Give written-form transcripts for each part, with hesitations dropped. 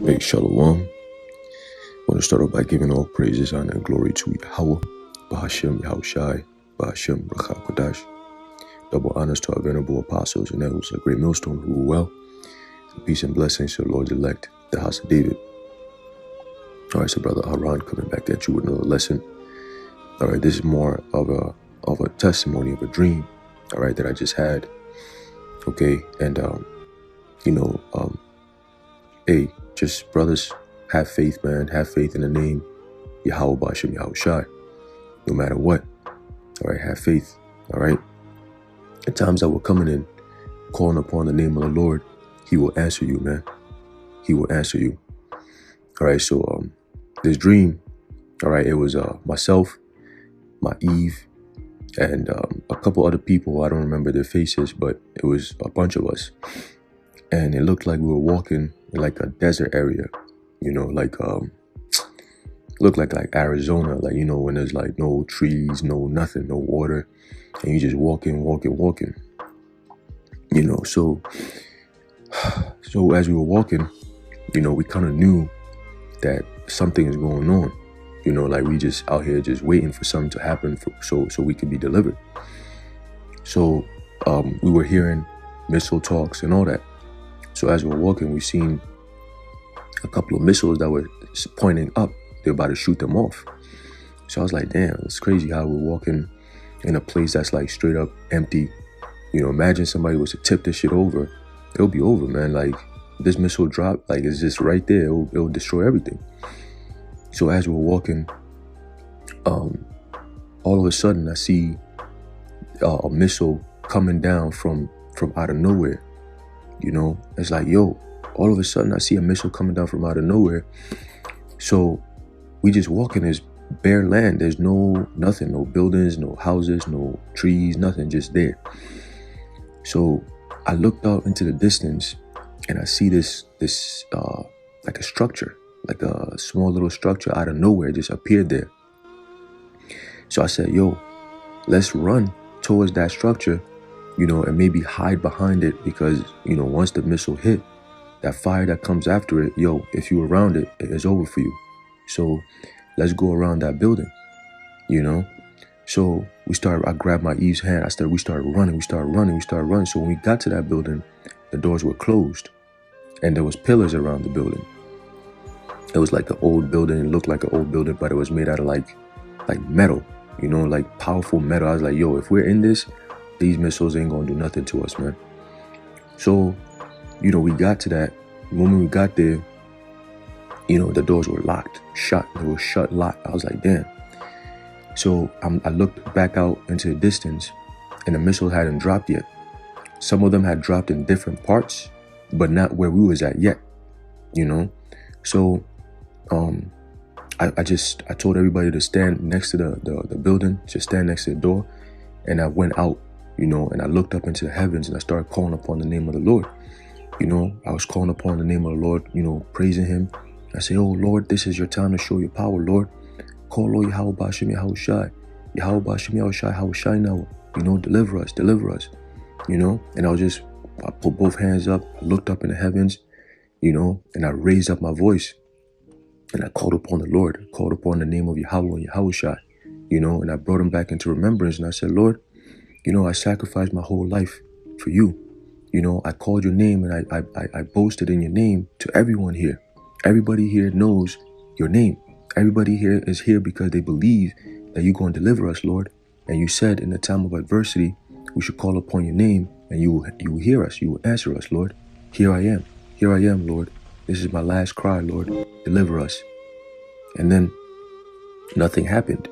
Hey, Shalom. I want to start off by giving all praises, honor, and glory to Yahweh, Bahashem Yahushai, Bahashem Brachah Kodash. Double honors to our venerable apostles and elders, a great millstone who rule well. And peace and blessings to the Lord's elect, the house of David. All right, so Brother Haran coming back at you with another lesson. All right, this is more of a testimony of a dream, all right, that I just had. Okay, and hey, just brothers, have faith, man. Have faith in the name Yahweh Bahashem Yahushai. No matter what. All right, have faith. All right. At times that we're coming in, calling upon the name of the Lord, He will answer you, man. He will answer you. All right, so this dream, all right, it was myself, my Eve, and a couple other people. I don't remember their faces, but it was a bunch of us. And it looked like we were walking in like a desert area, you know, like looked like Arizona, like, you know, when there's like no trees, no nothing, no water, and you just walking, you know. So as we were walking, you know, we kind of knew that something is going on, you know, like we just out here just waiting for something to happen so we could be delivered. So we were hearing missile talks and all that. So as we were walking, we seen a couple of missiles that were pointing up. They're about to shoot them off. So I was like, damn, it's crazy how we're walking in a place that's like straight up empty. You know, imagine somebody was to tip this shit over. It'll be over, man. Like, this missile drop, like, it's just right there. It'll destroy everything. So as we're walking, all of a sudden I see a missile coming down from out of nowhere. You know, it's like, yo, all of a sudden I see a missile coming down from out of nowhere. So we just walking this bare land. There's nothing, no buildings, no houses, no trees, nothing, just there. So I looked out into the distance and I see this like a structure, like a small little structure out of nowhere just appeared there. So I said, yo, let's run towards that structure, you know, and maybe hide behind it, because, you know, once the missile hit, that fire that comes after it, yo, if you're around it, it's over for you. So let's go around that building, you know. So I grabbed my Eve's hand. We started running. So when we got to that building, the doors were closed and there was pillars around the building. It was like an old building. It looked like an old building, but it was made out of like metal, you know, like powerful metal. I was like, yo, if we're in this, these missiles ain't gonna do nothing to us, man. So, you know, we got to that. The moment we got there, you know, the doors were locked, shut. They were shut, locked. I was like, damn. So I looked back out into the distance and the missiles hadn't dropped yet. Some of them had dropped in different parts, but not where we was at yet, you know? So I told everybody to stand next to the building, just stand next to the door. And I went out, you know, and I looked up into the heavens and I started calling upon the name of the Lord. You know, I was calling upon the name of the Lord, you know, praising Him. I say, oh, Lord, this is your time to show your power, Lord. Call, Lord, Yahweh Bahashem Yahushai. Yahweh Bahashem Yahushai, Yahushai now. You know, deliver us, you know. And I put both hands up. I looked up in the heavens, you know, and I raised up my voice. And I called upon the Lord, called upon the name of Yahweh and Yahushai, you know, and I brought him back into remembrance. And I said, Lord, you know, I sacrificed my whole life for you. You know, I called your name and I boasted in your name to everyone here. Everybody here knows your name. Everybody here is here because they believe that you're going to deliver us, Lord. And you said in the time of adversity, we should call upon your name and you will hear us. You will answer us, Lord. Here I am, Lord. This is my last cry, Lord. Deliver us. And then nothing happened.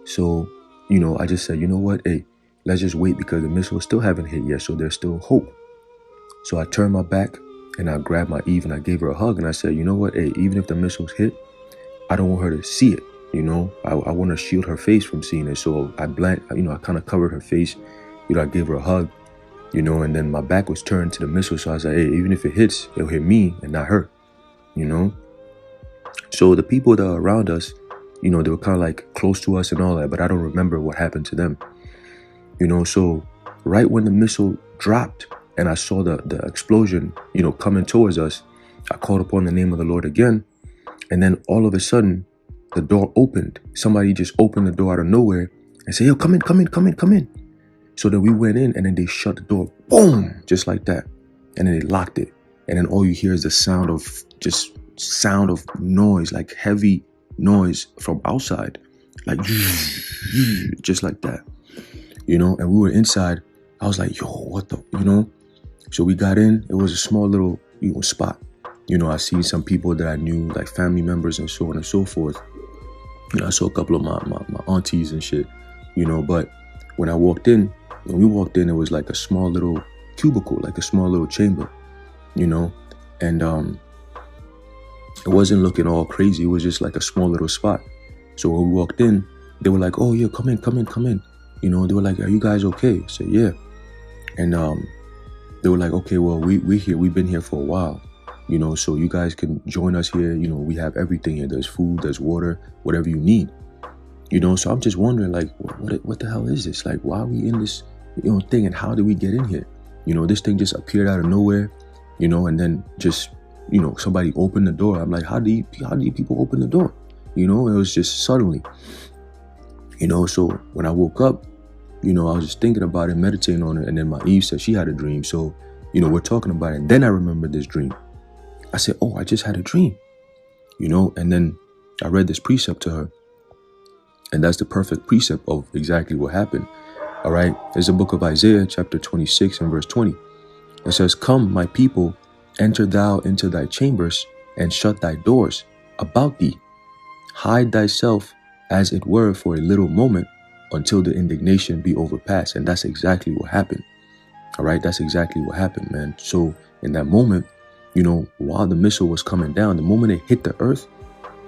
So, you know, I just said, you know what? Hey, let's just wait, because the missiles still haven't hit yet. So there's still hope. So I turned my back and I grabbed my Eve and I gave her a hug. And I said, you know what? Hey, even if the missiles hit, I don't want her to see it. You know, I want to shield her face from seeing it. So I kind of covered her face. You know, I gave her a hug, you know, and then my back was turned to the missile. So I was like, hey, even if it hits, it'll hit me and not her, you know. So the people that are around us, you know, they were kind of like close to us and all that, but I don't remember what happened to them, you know. So right when the missile dropped and I saw the explosion, you know, coming towards us, I called upon the name of the Lord again. And then all of a sudden, the door opened. Somebody just opened the door out of nowhere and said, yo, come in, come in, come in, come in. So then we went in, and then they shut the door. Boom! Just like that. And then they locked it. And then all you hear is the sound of noise, like heavy noise from outside. Like, just like that. And we were inside. I was like, yo, what the, So we got in. It was a small little, spot. I seen some people that I knew, like family members and so on and so forth. I saw a couple of my aunties and shit, but when we walked in, it was like a small little cubicle, like a small little chamber, and it wasn't looking all crazy. It was just like a small little spot. So when we walked in, they were like, oh yeah, come in. They were like, are you guys okay? I said, yeah. And they were like, okay, well, we're here. We've been here for a while. So you guys can join us here. We have everything here. There's food, there's water, whatever you need. So I'm just wondering, like, what the hell is this? Like, why are we in this, thing, and how did we get in here? This thing just appeared out of nowhere, and then just, somebody opened the door. I'm like, how do you people open the door? It was just suddenly, so when I woke up, I was just thinking about it, meditating on it. And then my Eve said she had a dream. So, we're talking about it. And then I remembered this dream. I said, oh, I just had a dream, and then I read this precept to her. And that's the perfect precept of exactly what happened. All right. There's a book of Isaiah, chapter 26 and verse 20. It says, come, my people, enter thou into thy chambers and shut thy doors about thee. Hide thyself as it were for a little moment until the indignation be overpassed. And that's exactly what happened. All right. That's exactly what happened, man. So in that moment, while the missile was coming down, the moment it hit the earth,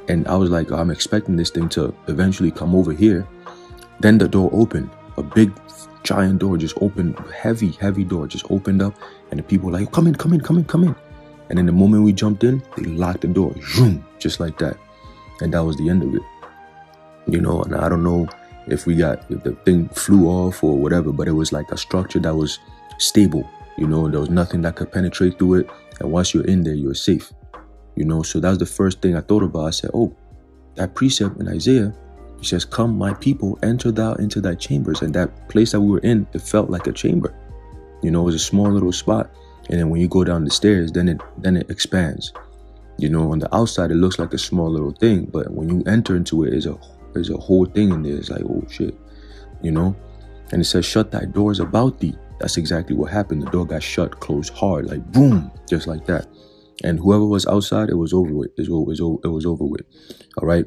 and I was like, I'm expecting this thing to eventually come over here. Then the door opened. A big, giant door just opened. Heavy door just opened up. And the people were like, come in. And then the moment we jumped in, they locked the door. Zoom, just like that. And that was the end of it. And I don't know if the thing flew off or whatever, but it was like a structure that was stable. There was nothing that could penetrate through it. And once you're in there, you're safe. So that's the first thing I thought about. I said, oh, that precept in Isaiah, it says, come, my people, enter thou into thy chambers. And that place that we were in, it felt like a chamber. It was a small little spot. And then when you go down the stairs, then it expands. On the outside, it looks like a small little thing. But when you enter into it, there's a whole thing in there. It's like, oh, shit. And it says, shut thy doors about thee. That's exactly what happened. The door got shut, closed hard, like boom, just like that. And whoever was outside, it was over with. It was over with. All right.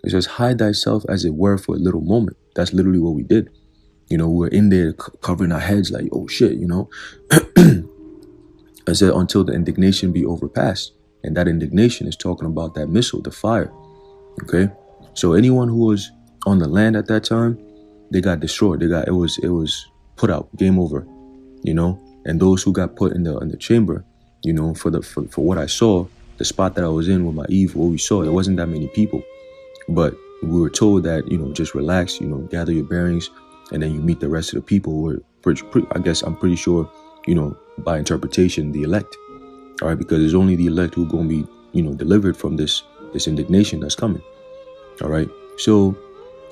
It says, hide thyself as it were for a little moment. That's literally what we did. We were in there covering our heads like, oh shit, I said, until the indignation be overpassed. And that indignation is talking about that missile, the fire. Okay. So anyone who was on the land at that time, they got destroyed. It was put out, game over, and those who got put in the chamber, for what I saw, the spot that I was in with my Eve, what we saw, there wasn't that many people, but we were told that, just relax, gather your bearings, and then you meet the rest of the people who are, I guess I'm pretty sure, by interpretation, the elect, all right, because it's only the elect who are going to be, delivered from this indignation that's coming, all right. So,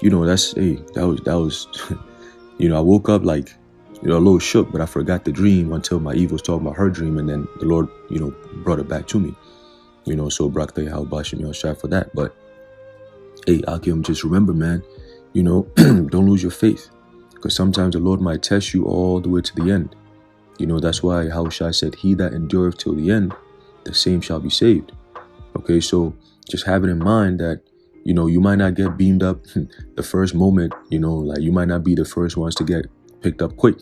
that was, I woke up like, a little shook, but I forgot the dream until my Eve was talking about her dream, and then the Lord, brought it back to me, so Brak Yahweh Shai for that. But hey, Akim, just remember, man, don't lose your faith, because sometimes the Lord might test you all the way to the end. That's why Yahushua said, he that endureth till the end, the same shall be saved. Okay, so just have it in mind that, you might not get beamed up the first moment, like you might not be the first ones to get picked up quick.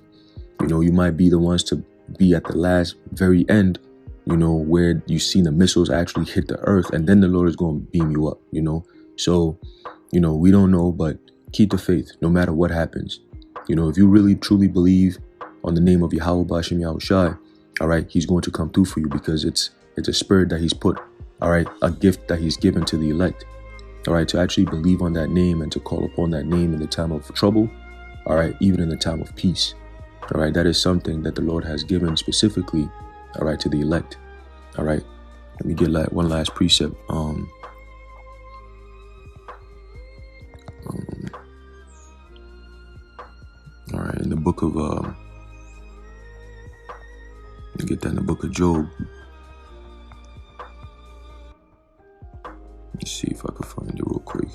You might be the ones to be at the last, very end, where you seen the missiles actually hit the earth, and then the Lord is going to beam you up, So, we don't know, but keep the faith no matter what happens. If you really truly believe on the name of Yahweh B'Shem Yahushai, all right, he's going to come through for you, because it's a spirit that he's put, all right, a gift that he's given to the elect, all right, to actually believe on that name and to call upon that name in the time of trouble, all right, even in the time of peace. All right, that is something that the Lord has given specifically, all right, to the elect. All right. Let me get like one last precept. All right, in the book of let me get that in the book of Job. Let's see if I can find it real quick.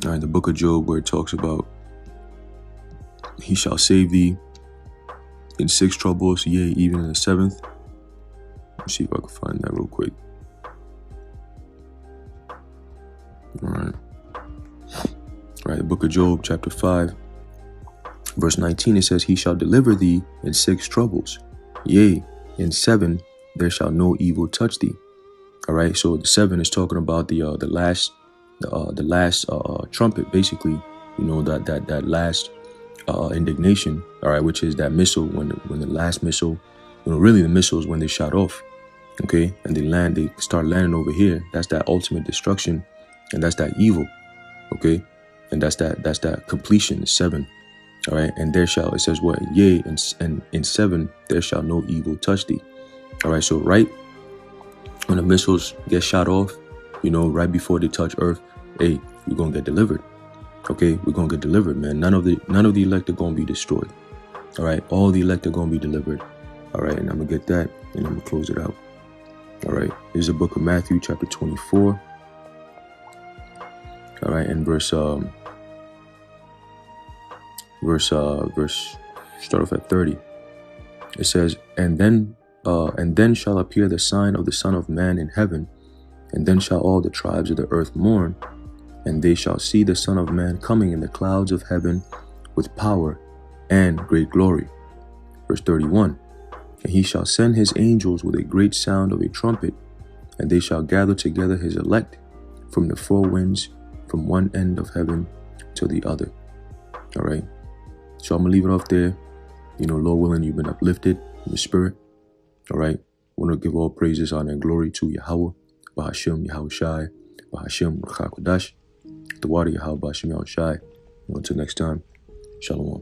All right, the book of Job, where it talks about he shall save thee in 6 troubles, yea, even in the 7th. Let's see if I can find that real quick. All right. All right, the book of Job, chapter 5, verse 19, it says, he shall deliver thee in 6 troubles, yea, in 7 there shall no evil touch thee. All right, so the 7 is talking about the last trumpet, basically. You know, that last indignation. All right, which is that missile when the last missile, you know, really the missiles when they shot off. Okay, and they start landing over here. That's that ultimate destruction, and that's that evil. Okay, and that's that completion. 7. All right, and there shall, it says what? Yea, and in 7 there shall no evil touch thee. All right, so right when the missiles get shot off, you know, right before they touch Earth, hey, we're gonna get delivered. Okay, we're gonna get delivered, man. None of the elect are gonna be destroyed. All right, all the elect are gonna be delivered. All right, and I'm gonna get that, and I'm gonna close it out. All right, here's the book of Matthew, chapter 24. All right, and verse start off at 30. It says, and then shall appear the sign of the Son of Man in heaven, and then shall all the tribes of the earth mourn, and they shall see the Son of Man coming in the clouds of heaven with power and great glory. Verse 31, and he shall send his angels with a great sound of a trumpet, and they shall gather together his elect from the 4 winds, from one end of heaven to the other. All right, so I'm gonna leave it off there. You know, Lord willing, you've been uplifted in the spirit. All right, I want to give all praises, honor, and glory to Yahweh, Bahashim, Yahweh Shai, Bahashim, Ruach HaKodesh, the water Yahweh, Bahashim, Yahweh Shai. Until next time, Shalom.